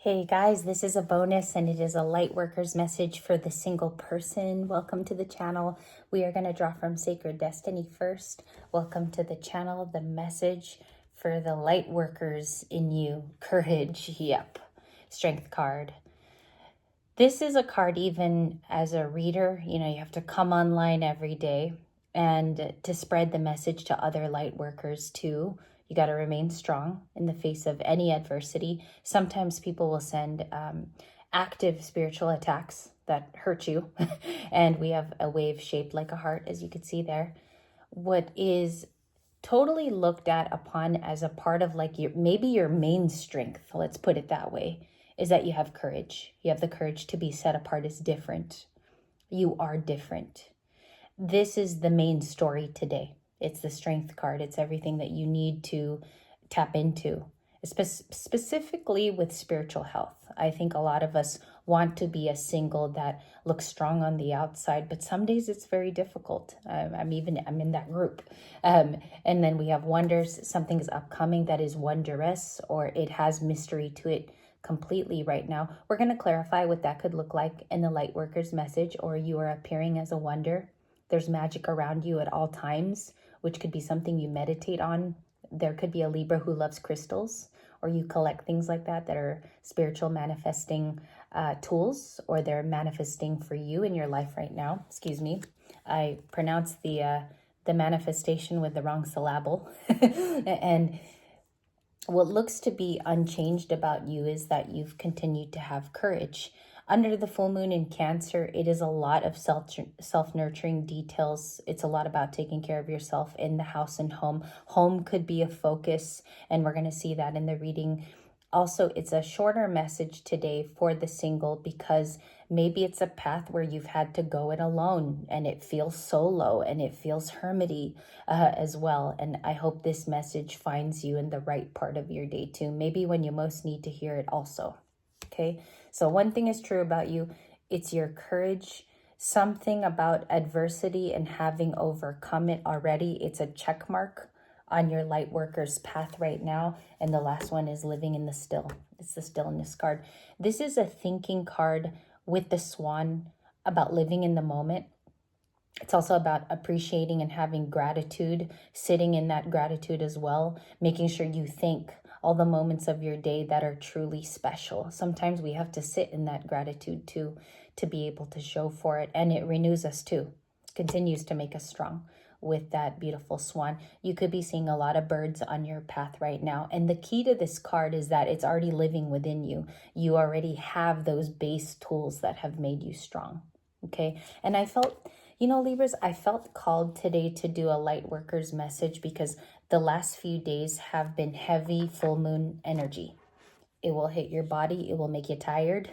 Hey guys, this is a bonus and it is a light worker's message for the single person. Welcome to the channel. We are going to draw from Sacred Destiny first. Welcome to the channel. The message for the light workers in you. Courage. Yep. Strength card. This is a card even as a reader. You have to come online every day and to spread the message to other light workers too. You got to remain strong in the face of any adversity. Sometimes people will send active spiritual attacks that hurt you. And we have a wave shaped like a heart, as you can see there. What is totally looked at upon as a part of like maybe your main strength, let's put it that way, is that you have courage. You have the courage to be set apart as different. You are different. This is the main story today. It's the strength card. It's everything that you need to tap into, specifically with spiritual health. I think a lot of us want to be a single that looks strong on the outside, but some days it's very difficult. I'm in that group. And then we have wonders. Something is upcoming that is wondrous, or it has mystery to it completely right now. We're going to clarify what that could look like in the light worker's message, or you are appearing as a wonder. There's magic around you at all times, which could be something you meditate on. There could be a Libra who loves crystals, or you collect things like that are spiritual manifesting tools, or they're manifesting for you in your life right now. Excuse me. I pronounced the manifestation with the wrong syllable. And what looks to be unchanged about you is that you've continued to have courage. Under the full moon in Cancer, it is a lot of self-nurturing details. It's a lot about taking care of yourself in the house and home. Home could be a focus, and we're going to see that in the reading. Also, it's a shorter message today for the single because maybe it's a path where you've had to go it alone and it feels solo and it feels hermity as well. And I hope this message finds you in the right part of your day too. Maybe when you most need to hear it also. Okay, so one thing is true about you. It's your courage. Something about adversity and having overcome it already. It's a check mark on your light worker's path right now. And the last one is living in the still. It's the stillness card. This is a thinking card with the swan about living in the moment. It's also about appreciating and having gratitude, sitting in that gratitude as well, making sure you thank all the moments of your day that are truly special. Sometimes we have to sit in that gratitude too, to be able to show for it. And it renews us too, continues to make us strong with that beautiful swan. You could be seeing a lot of birds on your path right now. And the key to this card is that it's already living within you. You already have those base tools that have made you strong. Okay. And I felt, Libras, I felt called today to do a light worker's message because the last few days have been heavy full moon energy. It will hit your body. It will make you tired.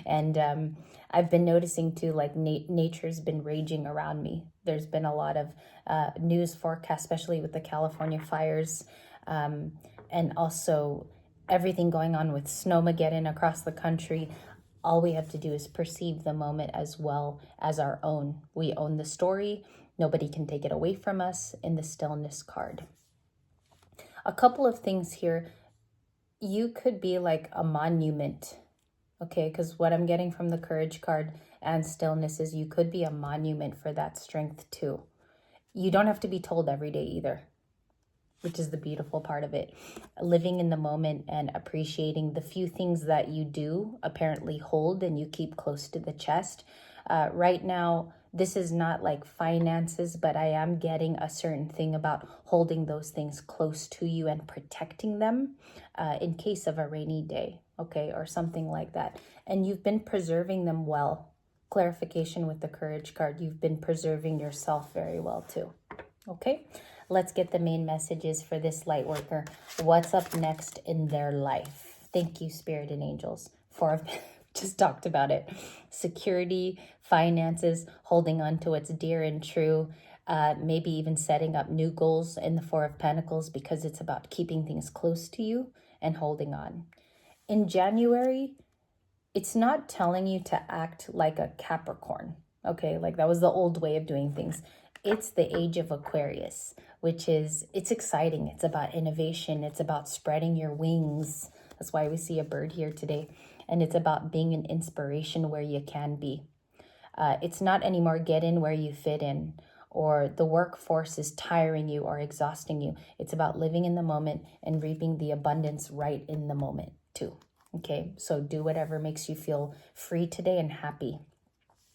And I've been noticing too, like nature's been raging around me. There's been a lot of news forecast, especially with the California fires. And also everything going on with snowmageddon across the country. All we have to do is perceive the moment as well as our own. We own the story. Nobody can take it away from us in the stillness card. A couple of things here. You could be like a monument, okay? Because what I'm getting from the courage card and stillness is you could be a monument for that strength too. You don't have to be told every day either, which is the beautiful part of it. Living in the moment and appreciating the few things that you do apparently hold and you keep close to the chest. Right now, this is not like finances, but I am getting a certain thing about holding those things close to you and protecting them in case of a rainy day, okay, or something like that. And you've been preserving them well. Clarification with the courage card. You've been preserving yourself very well too, okay? Let's get the main messages for this light worker. What's up next in their life? Thank you, Spirit and Angels. Just talked about it. Security, finances, holding on to what's dear and true, maybe even setting up new goals in the Four of Pentacles because it's about keeping things close to you and holding on. In January, it's not telling you to act like a Capricorn, okay? Like that was the old way of doing things. It's the age of Aquarius, which is, it's exciting. It's about innovation. It's about spreading your wings That's why we see a bird here today. And it's about being an inspiration where you can be. It's not anymore get in where you fit in, or the workforce is tiring you or exhausting you. It's about living in the moment and reaping the abundance right in the moment too. Okay, so do whatever makes you feel free today and happy.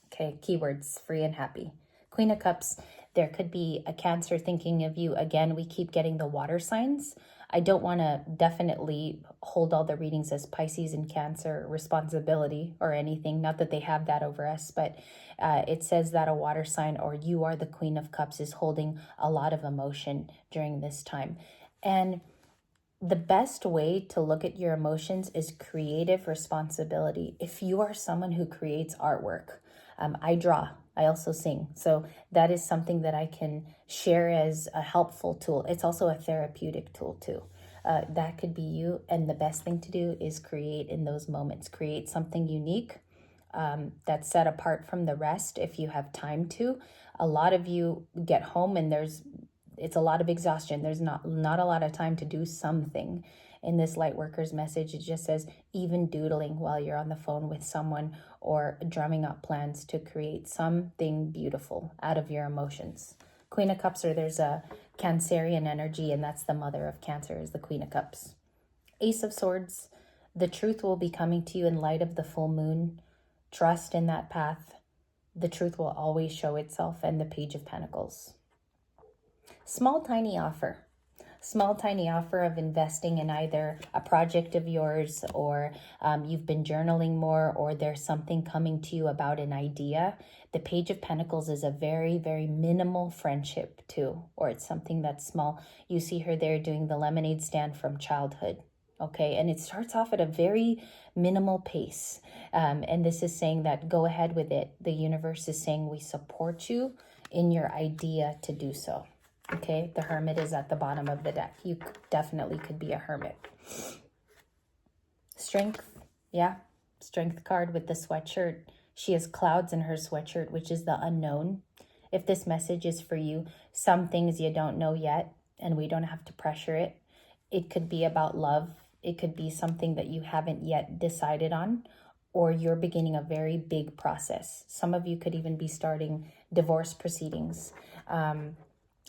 Okay, keywords, free and happy. Queen of Cups, there could be a Cancer thinking of you. Again, we keep getting the water signs. I don't want to definitely hold all the readings as Pisces and Cancer responsibility or anything. Not that they have that over us, but it says that a water sign, or you are the Queen of Cups, is holding a lot of emotion during this time. And the best way to look at your emotions is creative responsibility. If you are someone who creates artwork, I draw, I also sing. So that is something that I can share as a helpful tool. It's also a therapeutic tool too. That could be you. And the best thing to do is create in those moments. Create something unique that's set apart from the rest if you have time to. A lot of you get home and it's a lot of exhaustion. There's not a lot of time to do something. In this Lightworkers message, it just says even doodling while you're on the phone with someone, or drumming up plans to create something beautiful out of your emotions. Queen of Cups, or there's a Cancerian energy, and that's the mother of Cancer, is the Queen of Cups. Ace of Swords, the truth will be coming to you in light of the full moon. Trust in that path. The truth will always show itself. And the Page of Pentacles. Small tiny offer of investing in either a project of yours, or you've been journaling more, or there's something coming to you about an idea. The Page of Pentacles is a very, very minimal friendship too, or it's something that's small. You see her there doing the lemonade stand from childhood. Okay, and it starts off at a very minimal pace. And this is saying that go ahead with it. The universe is saying we support you in your idea to do so. Okay, the Hermit is at the bottom of the deck. You definitely could be a hermit. Strength, yeah, Strength card with the sweatshirt. She has clouds in her sweatshirt, which is the unknown. If this message is for you, some things you don't know yet, and we don't have to pressure it. It could be about love. It could be something that you haven't yet decided on, or you're beginning a very big process. Some of you could even be starting divorce proceedings.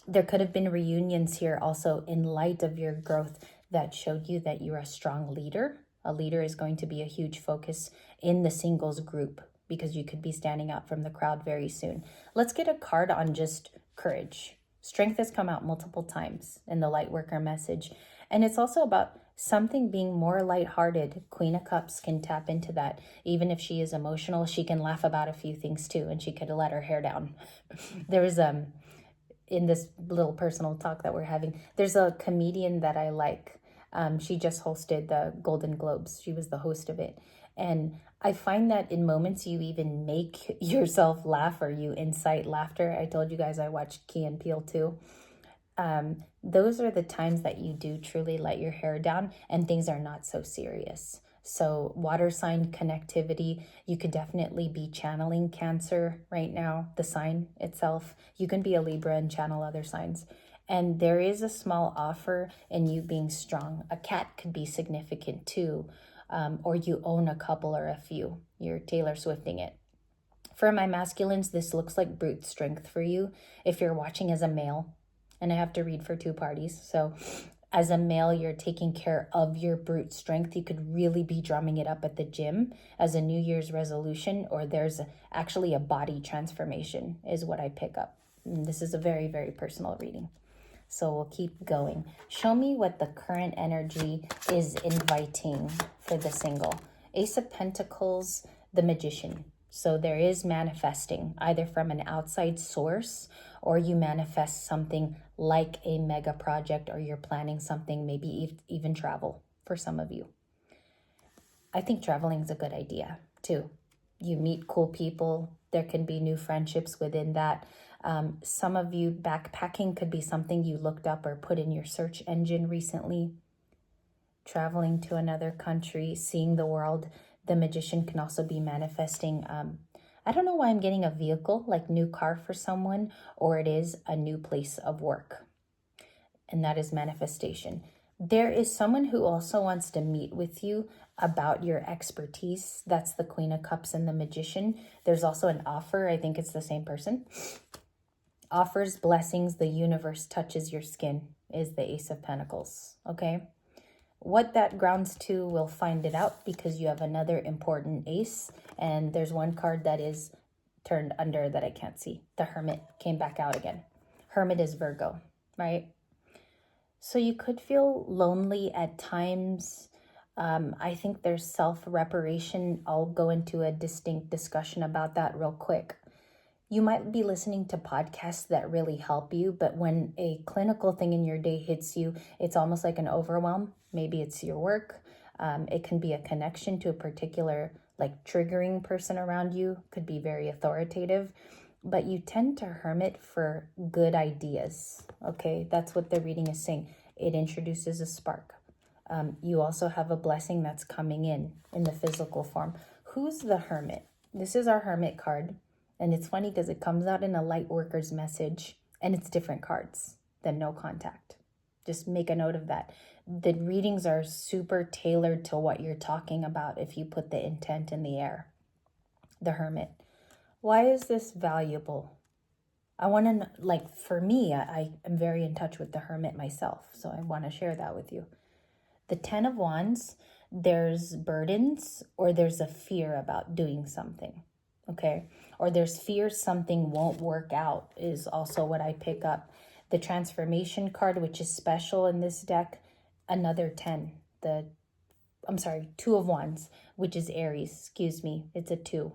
There could have been reunions here also in light of your growth that showed you that you're a strong leader. A leader is going to be a huge focus in the singles group, because you could be standing out from the crowd very soon. Let's get a card on just courage. Strength has come out multiple times in the Lightworker message. And it's also about something being more lighthearted. Queen of Cups can tap into that. Even if she is emotional, she can laugh about a few things too, and she could let her hair down. There's in this little personal talk that we're having, there's a comedian that I like. She just hosted the Golden Globes. She was the host of it. And I find that in moments you even make yourself laugh, or you incite laughter. I told you guys I watched Key and Peele too. Those are the times that you do truly let your hair down and things are not so serious. So water sign connectivity, you could definitely be channeling Cancer right now, the sign itself. You can be a Libra and channel other signs. And there is a small offer in you being strong. A cat could be significant too, or you own a couple or a few. You're Taylor Swifting it. For my masculines, this looks like brute strength for you if you're watching as a male. And I have to read for two parties. So as a male, you're taking care of your brute strength. You could really be drumming it up at the gym as a New Year's resolution, or there's actually a body transformation is what I pick up. And this is a very, very personal reading. So we'll keep going. Show me what the current energy is inviting for the single. Ace of Pentacles, the Magician. So there is manifesting either from an outside source, or you manifest something like a mega project, or you're planning something, maybe even travel for some of you. I think traveling is a good idea too. You meet cool people. There can be new friendships within that. Some of you, backpacking could be something you looked up or put in your search engine recently. Traveling to another country, seeing the world. The Magician can also be manifesting. I don't know why I'm getting a vehicle, like new car for someone, or it is a new place of work. And that is manifestation. There is someone who also wants to meet with you about your expertise. That's the Queen of Cups and the Magician. There's also an offer. I think it's the same person. Offers, blessings, the universe touches your skin is the Ace of Pentacles, okay? What that grounds to, we'll find it out because you have another important ace, and there's one card that is turned under that I can't see. The Hermit came back out again. Hermit is Virgo, right? So you could feel lonely at times. I think there's self-reparation. I'll go into a distinct discussion about that real quick. You might be listening to podcasts that really help you, but when a clinical thing in your day hits you, it's almost like an overwhelm. Maybe it's your work. It can be a connection to a particular like triggering person around you, could be very authoritative, but you tend to hermit for good ideas. Okay, that's what the reading is saying. It introduces a spark. You also have a blessing that's coming in the physical form. Who's the Hermit? This is our Hermit card. And it's funny because it comes out in a light worker's message, and it's different cards than no contact. Just make a note of that. The readings are super tailored to what you're talking about if you put the intent in the air. The Hermit. Why is this valuable? I want to, like, for me, I am very in touch with the Hermit myself, so I want to share that with you. The Ten of Wands, there's burdens or there's a fear about doing something, okay? Or there's fear something won't work out is also what I pick up. The Transformation card, which is special in this deck, another 10. Two of Wands, which is Aries, excuse me, it's a 2.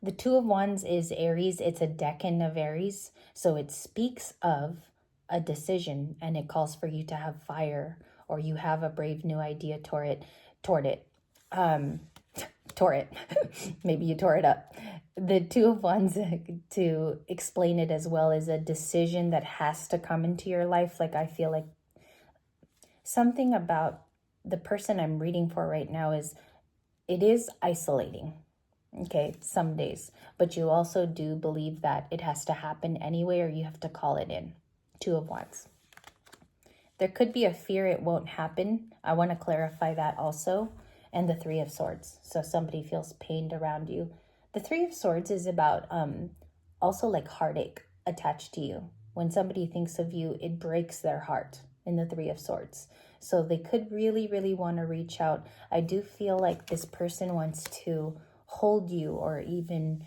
The Two of Wands is Aries, it's a decan of Aries, so it speaks of a decision and it calls for you to have fire or you have a brave new idea toward it. Maybe you tore it up. The Two of Wands, to explain it as well, is a decision that has to come into your life. Like I feel like something about the person I'm reading for right now is it is isolating. Okay, some days, but you also do believe that it has to happen anyway, or you have to call it in. Two of Wands. There could be a fear it won't happen. I want to clarify that also. And the Three of Swords. So somebody feels pained around you. The Three of Swords is about also like heartache attached to you. When somebody thinks of you, it breaks their heart in the Three of Swords. So they could really, really want to reach out. I do feel like this person wants to hold you or even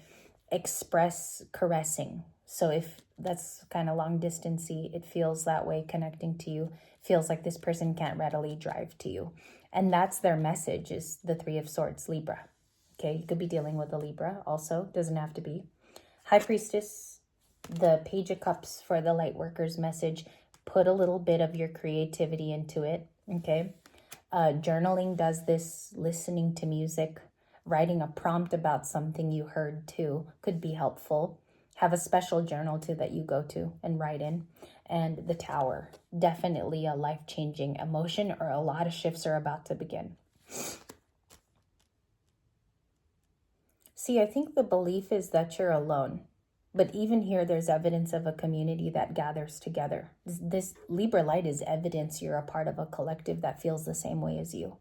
express caressing. So if that's kind of long distancey, it feels that way connecting to you. Feels like this person can't readily drive to you. And that's their message, is the Three of Swords, Libra. Okay, you could be dealing with a Libra also, doesn't have to be. High Priestess, the Page of Cups for the light worker's message. Put a little bit of your creativity into it, okay? Journaling does this, listening to music, writing a prompt about something you heard too could be helpful. Have a special journal too that you go to and write in. And the Tower, definitely a life-changing emotion, or a lot of shifts are about to begin. See, I think the belief is that you're alone. But even here, there's evidence of a community that gathers together. This Libra light is evidence you're a part of a collective that feels the same way as you.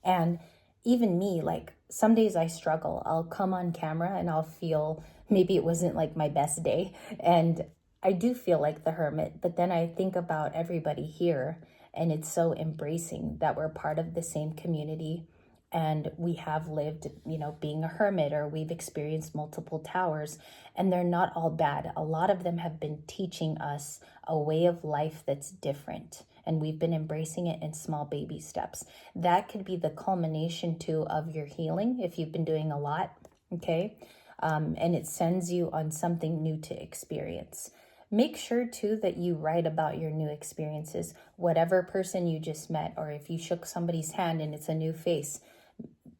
And even me, like some days I struggle. I'll come on camera and I'll feel maybe it wasn't like my best day. And I do feel like the Hermit, but then I think about everybody here and it's so embracing that we're part of the same community and we have lived, being a hermit, or we've experienced multiple towers, and they're not all bad. A lot of them have been teaching us a way of life that's different, and we've been embracing it in small baby steps. That could be the culmination too of your healing if you've been doing a lot, okay? And it sends you on something new to experience. Make sure too that you write about your new experiences. Whatever person you just met, or if you shook somebody's hand and it's a new face,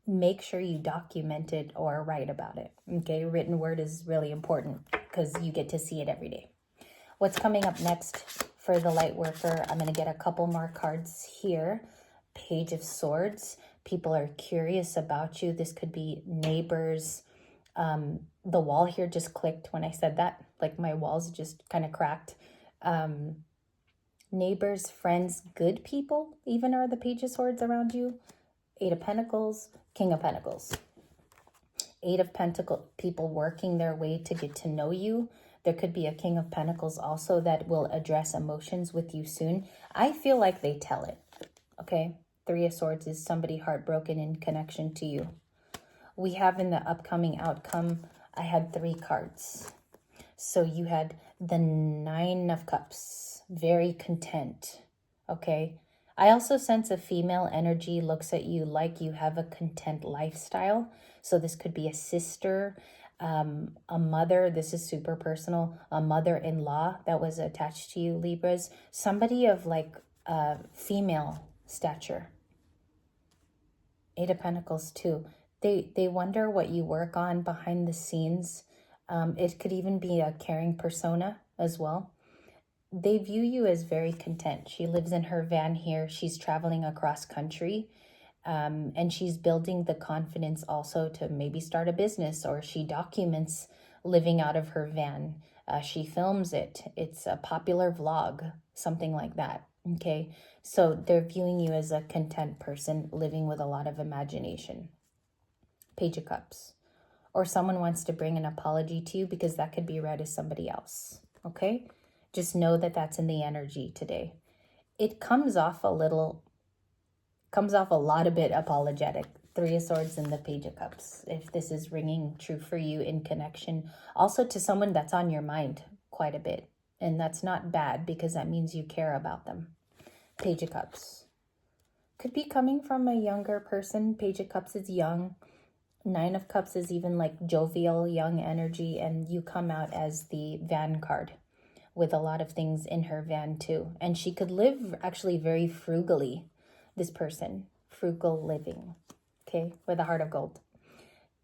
make sure you document it or write about it, okay? Written word is really important because you get to see it every day. What's coming up next for the light worker? I'm going to get a couple more cards here. Page of Swords. People are curious about you. This could be neighbors. The wall here just clicked when I said that. Like my walls just kind of cracked. neighbors, friends, good people even are the Page of Swords around you. Eight of Pentacles, King of Pentacles. Eight of Pentacles, people working their way to get to know you. There could be a King of Pentacles also that will address emotions with you soon. I feel like they tell it, okay? Three of Swords is somebody heartbroken in connection to you. We have in the upcoming outcome, I had 3 cards. So you had the Nine of Cups, very content, okay? I also sense a female energy looks at you like you have a content lifestyle. So this could be a sister, a mother, this is super personal, a mother-in-law that was attached to you, Libras. Somebody of like female stature. Eight of Pentacles too. They wonder what you work on behind the scenes. It could even be a caring persona as well. They view you as very content. She lives in her van here. She's traveling across country. And she's building the confidence also to maybe start a business, or she documents living out of her van. She films it. It's a popular vlog, something like that. Okay, so they're viewing you as a content person living with a lot of imagination. Page of Cups. Or someone wants to bring an apology to you, because that could be read as somebody else. Okay, just know that that's in the energy today. It comes off a lot a bit apologetic. Three of Swords and the Page of Cups. If this is ringing true for you in connection also to someone that's on your mind quite a bit. And that's not bad, because that means you care about them. Page of Cups. Could be coming from a younger person. Page of Cups is young. Nine of Cups is even like jovial, young energy. And you come out as the van card with a lot of things in her van too. And she could live actually very frugally. This person, frugal living, okay, with a heart of gold.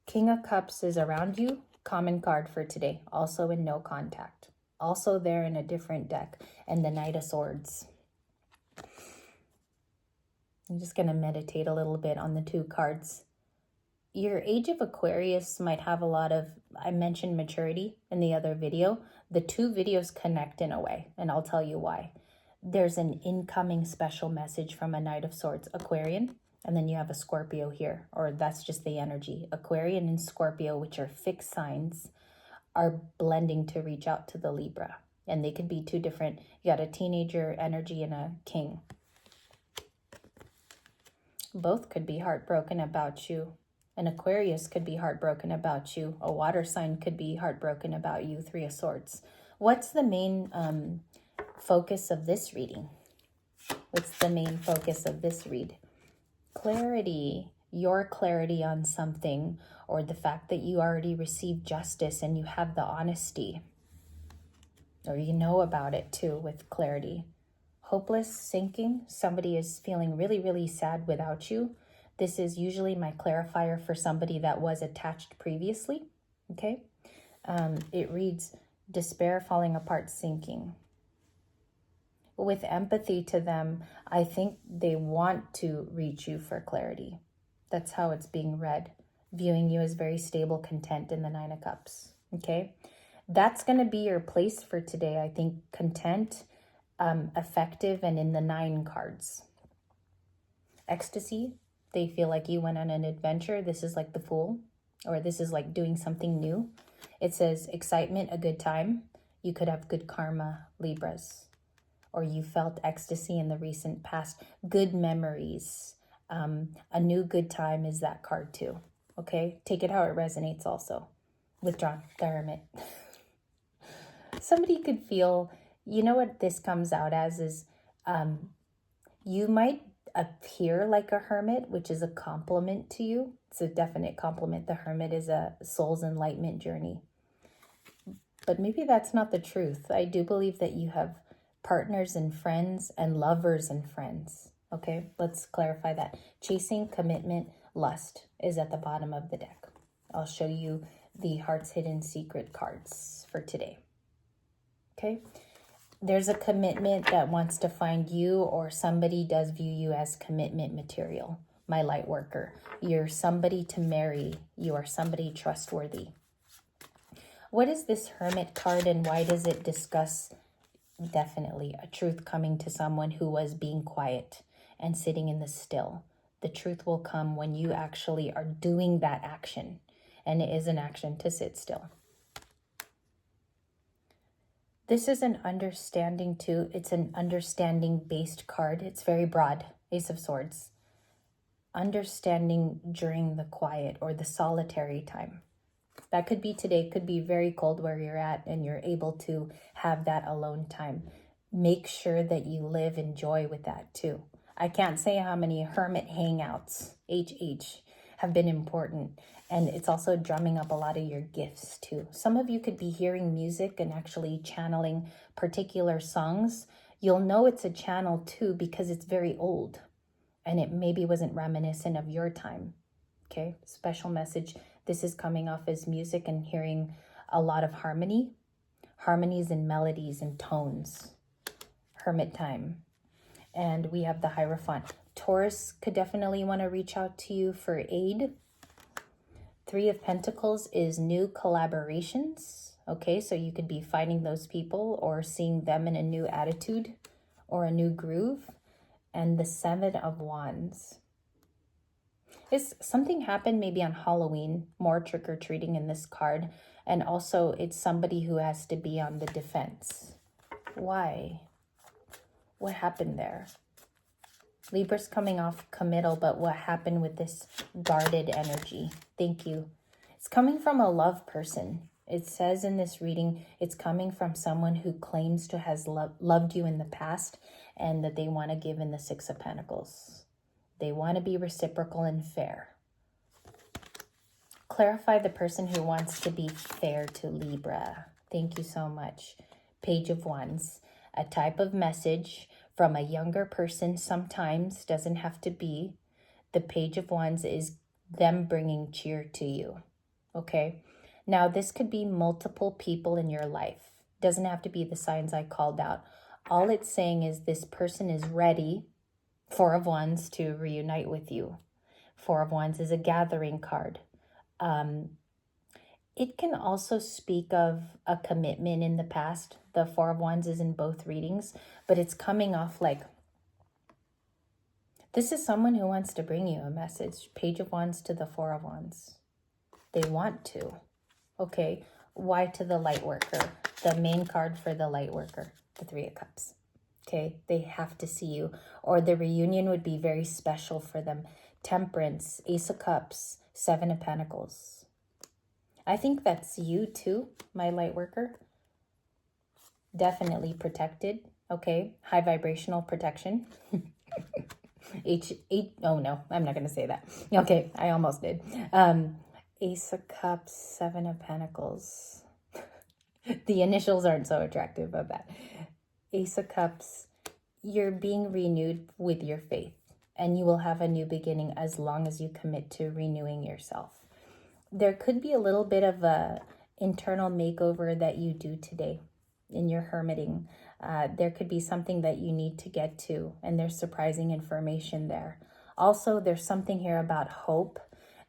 King of Cups is around you, common card for today, also in no contact. Also there in a different deck, and the Knight of Swords. I'm just going to meditate a little bit on the 2 cards. Your age of Aquarius might have a lot of, I mentioned maturity in the other video. The 2 videos connect in a way, and I'll tell you why. There's an incoming special message from a Knight of Swords, Aquarian, and then you have a Scorpio here, or that's just the energy. Aquarian and Scorpio, which are fixed signs, are blending to reach out to the Libra. And they could be 2 different, you got a teenager energy and a king. Both could be heartbroken about you. An Aquarius could be heartbroken about you. A water sign could be heartbroken about you, 3 of Swords. What's the main focus of this reading? What's the main focus of this read? Clarity, your clarity on something, or the fact that you already received justice and you have the honesty, or you know about it too with clarity. Hopeless, sinking, somebody is feeling really, really sad without you. This is usually my clarifier for somebody that was attached previously, okay? It reads, despair, falling apart, sinking. With empathy to them, I think they want to reach you for clarity. That's how it's being read. Viewing you as very stable, content in the 9 of Cups. Okay? That's going to be your place for today. I think content, effective, and in the 9 cards. Ecstasy. They feel like you went on an adventure. This is like the Fool. Or this is like doing something new. It says excitement, a good time. You could have good karma, Libras. Or you felt ecstasy in the recent past. Good memories. A new good time is that card too. Okay? Take it how it resonates also. Withdrawn, the Hermit. Somebody could feel, you know what this comes out as is, you might appear like a hermit, which is a compliment to you. It's a definite compliment. The Hermit is a soul's enlightenment journey. But maybe that's not the truth. I do believe that you have partners and friends and lovers and friends. Okay, let's clarify that. Chasing, commitment, lust is at the bottom of the deck. I'll show you the Heart's Hidden Secret cards for today. Okay, there's a commitment that wants to find you, or somebody does view you as commitment material. My light worker, you're somebody to marry. You are somebody trustworthy. What is this Hermit card, and why does it discuss Definitely a truth coming to someone who was being quiet and sitting in the still. The truth will come when you actually are doing that action. And it is an action to sit still. This is an understanding too. It's an understanding based card. It's very broad. Ace of Swords. Understanding during the quiet or the solitary time. That could be today, could be very cold where you're at and you're able to have that alone time. Make sure that you live in joy with that too. I can't say how many hermit hangouts, HH, have been important. And it's also drumming up a lot of your gifts too. Some of you could be hearing music and actually channeling particular songs. You'll know it's a channel too because it's very old and it maybe wasn't reminiscent of your time. Okay, special message. This is coming off as music and hearing a lot of harmonies and melodies and tones. Hermit time. And we have the Hierophant. Taurus could definitely want to reach out to you for aid. Three of Pentacles is new collaborations. Okay, so you could be finding those people or seeing them in a new attitude or a new groove. And the Seven of Wands. Is something happened maybe on Halloween, more trick-or-treating in this card. And also it's somebody who has to be on the defense. Why? What happened there? Libra's coming off committal, but what happened with this guarded energy? Thank you. It's coming from a love person. It says in this reading, it's coming from someone who claims to has loved you in the past and that they want to give in the Six of Pentacles. They want to be reciprocal and fair. Clarify the person who wants to be fair to Libra. Thank you so much. Page of Wands. A type of message from a younger person sometimes, doesn't have to be. The Page of Wands is them bringing cheer to you. Okay? Now, this could be multiple people in your life. Doesn't have to be the signs I called out. All it's saying is this person is ready. Four of Wands to reunite with you. Four of Wands is a gathering card. It can also speak of a commitment in the past. The Four of Wands is in both readings, but it's coming off like this is someone who wants to bring you a message. Page of Wands to the Four of Wands. They want to. Okay, why to the Lightworker? The main card for the Lightworker, the Three of Cups. Okay, they have to see you, or the reunion would be very special for them. Temperance, Ace of Cups, Seven of Pentacles. I think that's you too, my light worker. Definitely protected, okay? High vibrational protection. Oh no, I'm not going to say that. Okay, I almost did. Ace of Cups, Seven of Pentacles. The initials aren't so attractive of that. Ace of Cups, you're being renewed with your faith, and you will have a new beginning as long as you commit to renewing yourself. There could be a little bit of a internal makeover that you do today in your hermiting. There could be something that you need to get to, and there's surprising information there. Also, there's something here about hope,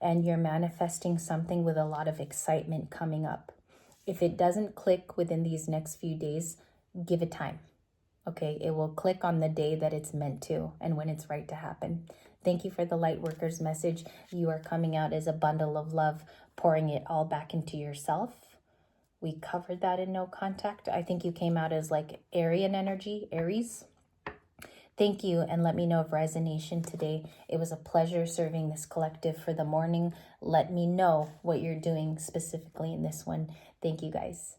and you're manifesting something with a lot of excitement coming up. If it doesn't click within these next few days, give it time. Okay, it will click on the day that it's meant to and when it's right to happen. Thank you for the Lightworker's message. You are coming out as a bundle of love, pouring it all back into yourself. We covered that in no contact. I think you came out as like Arian energy, Aries. Thank you, and let me know of resonation today. It was a pleasure serving this collective for the morning. Let me know what you're doing specifically in this one. Thank you, guys.